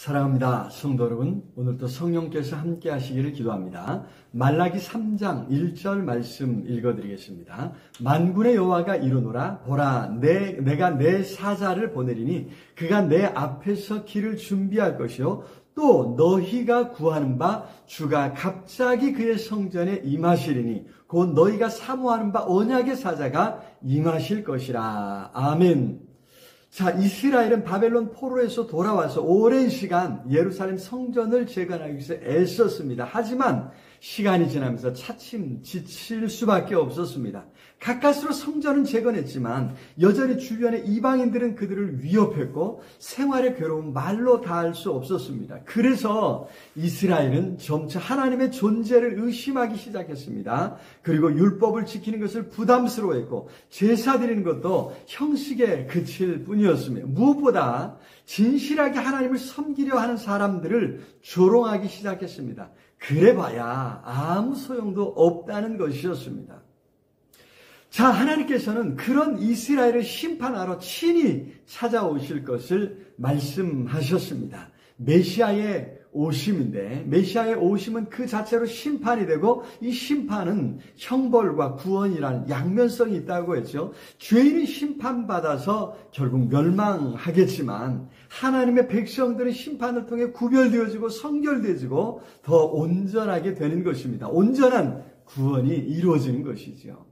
사랑합니다. 성도 여러분, 오늘도 성령께서 함께 하시기를 기도합니다. 말라기 3장 1절 말씀 읽어드리겠습니다. 만군의 여호와가 이르노라. 보라, 내가 내 사자를 보내리니 그가 내 앞에서 길을 준비할 것이요 또 너희가 구하는 바 주가 갑자기 그의 성전에 임하시리니 곧 너희가 사모하는 바 언약의 사자가 임하실 것이라. 아멘. 자, 이스라엘은 바벨론 포로에서 돌아와서 오랜 시간 예루살렘 성전을 재건하기 위해서 애썼습니다. 하지만 시간이 지나면서 차츰 지칠 수밖에 없었습니다. 가까스로 성전은 재건했지만 여전히 주변의 이방인들은 그들을 위협했고 생활의 괴로움 말로 다할 수 없었습니다. 그래서 이스라엘은 점차 하나님의 존재를 의심하기 시작했습니다. 그리고 율법을 지키는 것을 부담스러워했고 제사 드리는 것도 형식에 그칠 뿐이었습니다. 무엇보다 진실하게 하나님을 섬기려 하는 사람들을 조롱하기 시작했습니다. 그래봐야 아무 소용도 없다는 것이었습니다. 자, 하나님께서는 그런 이스라엘을 심판하러 친히 찾아오실 것을 말씀하셨습니다. 메시아의 오심인데, 메시아의 오심은 그 자체로 심판이 되고, 이 심판은 형벌과 구원이라는 양면성이 있다고 했죠. 죄인은 심판받아서 결국 멸망하겠지만 하나님의 백성들은 심판을 통해 구별되어지고 성결되어지고 더 온전하게 되는 것입니다. 온전한 구원이 이루어지는 것이죠.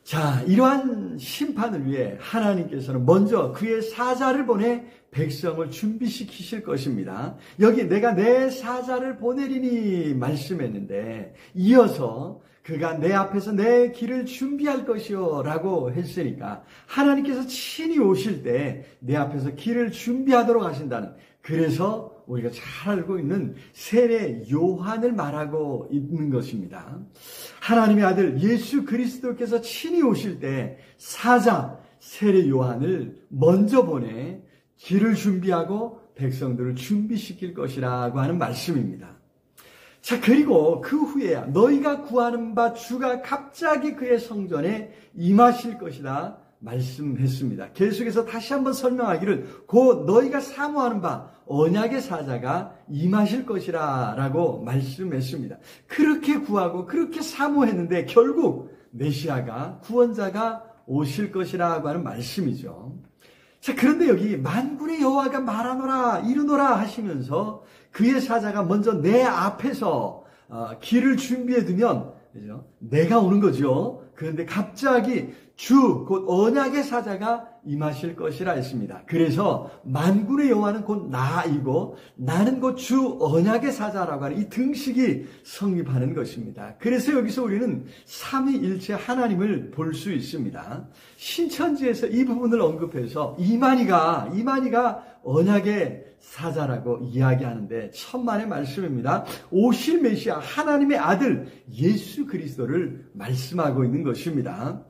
자, 이러한 심판을 위해 하나님께서는 먼저 그의 사자를 보내 백성을 준비시키실 것입니다. 여기 내가 내 사자를 보내리니 말씀했는데 이어서 그가 내 앞에서 내 길을 준비할 것이요 라고 했으니까 하나님께서 친히 오실 때 내 앞에서 길을 준비하도록 하신다는, 그래서 우리가 잘 알고 있는 세례 요한을 말하고 있는 것입니다. 하나님의 아들 예수 그리스도께서 친히 오실 때 사자 세례 요한을 먼저 보내 길을 준비하고 백성들을 준비시킬 것이라고 하는 말씀입니다. 자, 그리고 그 후에야 너희가 구하는 바 주가 갑자기 그의 성전에 임하실 것이다 말씀했습니다. 계속해서 다시 한번 설명하기를 곧 너희가 사모하는 바 언약의 사자가 임하실 것이라 라고 말씀했습니다. 그렇게 구하고 그렇게 사모했는데 결국 메시아가, 구원자가 오실 것이라고 하는 말씀이죠. 자, 그런데 여기 만군의 여호와가 말하노라 이르노라 하시면서 그의 사자가 먼저 내 앞에서 길을 준비해 두면, 그죠? 내가 오는 거죠. 그런데 갑자기 주, 곧 언약의 사자가 임하실 것이라 했습니다. 그래서 만군의 여호와는 곧 나이고 나는 곧 주 언약의 사자라고 하는 이 등식이 성립하는 것입니다. 그래서 여기서 우리는 삼위일체 하나님을 볼 수 있습니다. 신천지에서 이 부분을 언급해서 이만희가 언약의 사자라고 이야기하는데 천만의 말씀입니다. 오실 메시아 하나님의 아들 예수 그리스도를 말씀하고 있는 것입니다.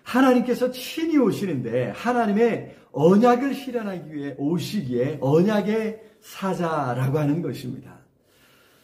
하나님께서 친히 오시는데 하나님의 언약을 실현하기 위해 오시기에 언약의 사자라고 하는 것입니다.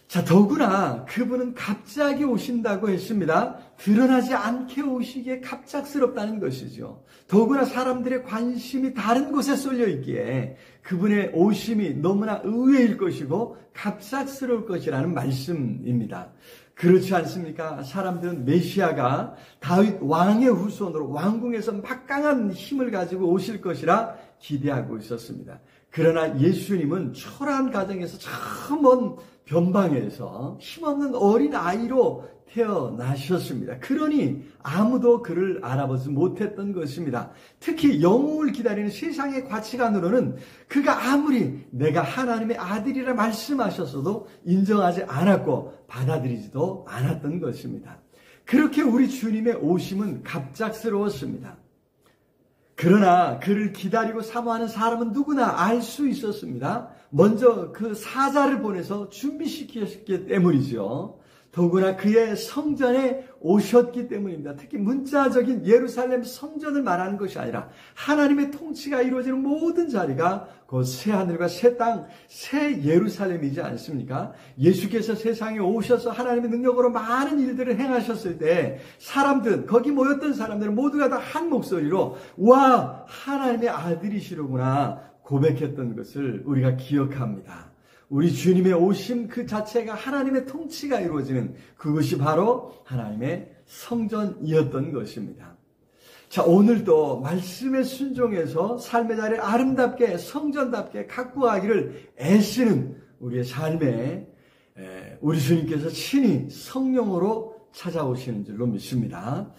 자, 더구나 그분은 갑자기 오신다고 했습니다. 드러나지 않게 오시기에 갑작스럽다는 것이죠. 더구나 사람들의 관심이 다른 곳에 쏠려 있기에 그분의 오심이 너무나 의외일 것이고 갑작스러울 것이라는 말씀입니다. 그렇지 않습니까? 사람들은 메시아가 다윗 왕의 후손으로 왕궁에서 막강한 힘을 가지고 오실 것이라 기대하고 있었습니다. 그러나 예수님은 초라한 가정에서 저 먼 변방에서 힘없는 어린 아이로 태어나셨습니다. 그러니 아무도 그를 알아보지 못했던 것입니다. 특히 영웅을 기다리는 세상의 가치관으로는 그가 아무리 내가 하나님의 아들이라 말씀하셨어도 인정하지 않았고 받아들이지도 않았던 것입니다. 그렇게 우리 주님의 오심은 갑작스러웠습니다. 그러나 그를 기다리고 사모하는 사람은 누구나 알 수 있었습니다. 먼저 그 사자를 보내서 준비시켰기 때문이죠. 더구나 그의 성전에 오셨기 때문입니다. 특히 문자적인 예루살렘 성전을 말하는 것이 아니라 하나님의 통치가 이루어지는 모든 자리가 그 새하늘과 새 땅, 새 예루살렘이지 않습니까? 예수께서 세상에 오셔서 하나님의 능력으로 많은 일들을 행하셨을 때 사람들, 거기 모였던 사람들은 모두가 다 한 목소리로 와, 하나님의 아들이시로구나, 고백했던 것을 우리가 기억합니다. 우리 주님의 오심 그 자체가 하나님의 통치가 이루어지는 그것이 바로 하나님의 성전이었던 것입니다. 자, 오늘도 말씀에 순종해서 삶의 자리를 아름답게 성전답게 갖고 가기를 애쓰는 우리의 삶에 우리 주님께서 친히 성령으로 찾아오시는 줄로 믿습니다.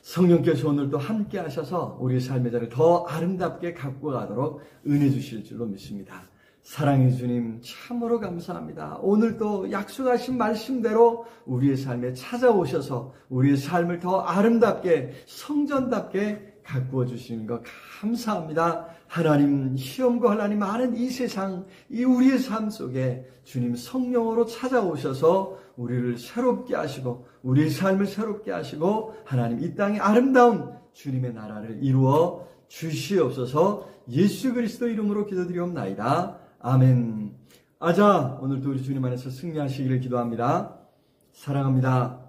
성령께서 오늘도 함께 하셔서 우리의 삶의 자리를 더 아름답게 갖고 가도록 은혜 주실 줄로 믿습니다. 사랑의 주님 참으로 감사합니다. 오늘도 약속하신 말씀대로 우리의 삶에 찾아오셔서 우리의 삶을 더 아름답게 성전답게 가꾸어 주시는 것 감사합니다. 하나님, 시험과 혼란이 많은 이 세상, 이 우리의 삶 속에 주님 성령으로 찾아오셔서 우리를 새롭게 하시고 우리의 삶을 새롭게 하시고 하나님 이 땅에 아름다운 주님의 나라를 이루어 주시옵소서. 예수 그리스도 이름으로 기도드리옵나이다. 아멘. 아자, 오늘도 우리 주님 안에서 승리하시기를 기도합니다. 사랑합니다.